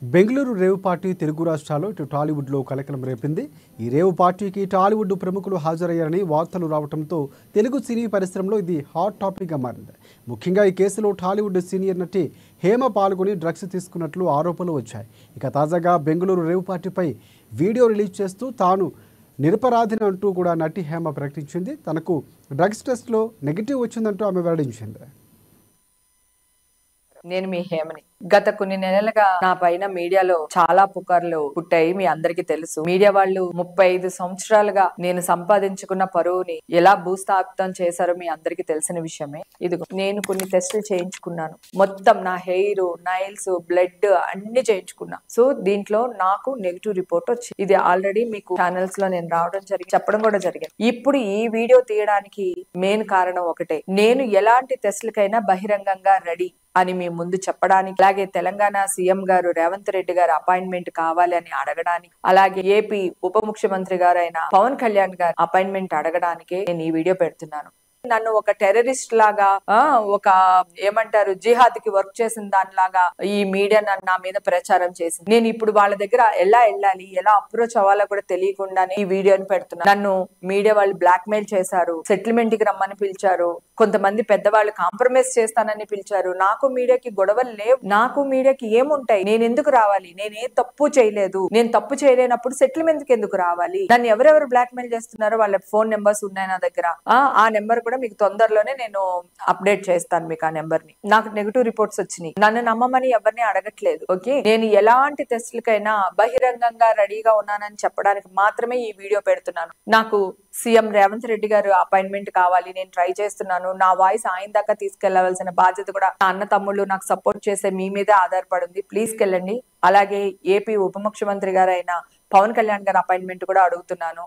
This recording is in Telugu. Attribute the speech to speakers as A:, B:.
A: బెంగళూరు రేవ్ పార్టీ తెలుగు రాష్ట్రాల్లో ఇటు టాలీవుడ్లో కలకలం రేపింది. ఈ రేవ్ పార్టీకి టాలీవుడ్ ప్రముఖులు హాజరయ్యారని వార్తలు రావడంతో తెలుగు సినీ పరిశ్రమలో ఇది హాట్ టాపిక్గా మారింది. ముఖ్యంగా ఈ కేసులో టాలీవుడ్ సీనియర్ నటి హేమ పాల్గొని డ్రగ్స్ తీసుకున్నట్లు ఆరోపణలు వచ్చాయి. ఇక తాజాగా బెంగళూరు రేవ్ పార్టీపై వీడియో రిలీజ్ చేస్తూ తాను నిరపరాధిని అంటూ కూడా నటి హేమ ప్రకటించింది. తనకు డ్రగ్స్ టెస్ట్లో నెగిటివ్ వచ్చిందంటూ ఆమె వెల్లడించింది.
B: నేను మీ హేమని. గత కొన్ని నెలలుగా నా పైన మీడియాలో చాలా పుకార్లు పుట్టాయి. మీ అందరికీ తెలుసు. మీడియా వాళ్ళు 35 సంవత్సరాలుగా నేను సంపాదించుకున్న పరువుని ఎలా భూస్థాపితం చేశారో మీ అందరికీ తెలిసిన విషయమే. ఇదిగో నేను కొన్ని టెస్టులు చేయించుకున్నాను. మొత్తం నా హెయిర్, నైల్స్, బ్లడ్ అన్ని చేయించుకున్నా. సో దీంట్లో నాకు నెగిటివ్ రిపోర్ట్ వచ్చింది. ఇది ఆల్రెడీ మీకు ఛానల్స్ లో నేను రావడం జరిగింది, చెప్పడం కూడా జరిగింది. ఇప్పుడు ఈ వీడియో తీయడానికి మెయిన్ కారణం ఒకటే. నేను ఎలాంటి టెస్టులకైనా బహిరంగంగా రెడీ అని మీ ముందు చెప్పడానికి, అలాగే తెలంగాణ సీఎం గారు రేవంత్ రెడ్డి గారు అపాయింట్మెంట్ కావాలి అని అడగడానికి, అలాగే ఏపీ ఉప ముఖ్యమంత్రి గారు అయిన పవన్ కళ్యాణ్ గారు అపాయింట్మెంట్ అడగడానికే నేను ఈ వీడియో పెడుతున్నాను. నన్ను ఒక టెర్రరిస్ట్ లాగా, ఒక ఏమంటారు జిహాద్ కి వర్క్ చేసిన దానిలాగా ఈ మీడియా నా మీద ప్రచారం చేసింది. నేను ఇప్పుడు వాళ్ళ దగ్గర ఎలా వెళ్ళాలి, ఎలా అప్రోచ్ అవ్వాలో కూడా తెలియకుండానే ఈ వీడియోని పెడుతున్నాను. నన్ను మీడియా వాళ్ళు బ్లాక్ మెయిల్ చేశారు, సెటిల్మెంట్ కి రమ్మని పిలిచారు, కొంతమంది పెద్దవాళ్ళు కాంప్రమైజ్ చేస్తానని పిలిచారు. నాకు మీడియాకి గొడవలు లేవు, నాకు మీడియాకి ఏముంటాయి, నేను ఎందుకు రావాలి, నేను ఏ తప్పు చేయలేదు, నేను తప్పు చేయలేనప్పుడు సెటిల్మెంట్ కి ఎందుకు రావాలి? నన్ను ఎవరెవరు బ్లాక్ మెయిల్ చేస్తున్నారో వాళ్ళ ఫోన్ నెంబర్స్ ఉన్నాయి నా దగ్గర. ఆ నెంబర్ కూడా మీకు తొందరలోనే నేను అప్డేట్ చేస్తాను. మీకు ఆ నెంబర్ ని. నాకు నెగిటివ్ రిపోర్ట్స్ వచ్చినాయి. నన్ను నమ్మమని ఎవరిని అడగట్లేదు. ఓకే, నేను ఎలాంటి టెస్టులకైనా బహిరంగంగా రెడీగా ఉన్నానని చెప్పడానికి మాత్రమే ఈ వీడియో పెడుతున్నాను. నాకు సీఎం రేవంత్ రెడ్డి గారు అపాయింట్మెంట్ కావాలి, నేను ట్రై చేస్తున్నాను. నా వాయిస్ ఆయన దాకా తీసుకెళ్లవలసిన బాధ్యత కూడా నా అన్న తమ్ముళ్ళు నాకు సపోర్ట్ చేసే మీ మీదే ఆధారపడింది. ప్లీజ్ కెళ్ళండి. అలాగే ఏపీ ఉప ముఖ్యమంత్రి గారు అయిన పవన్ కళ్యాణ్ గారి అపాయింట్మెంట్ కూడా అడుగుతున్నాను.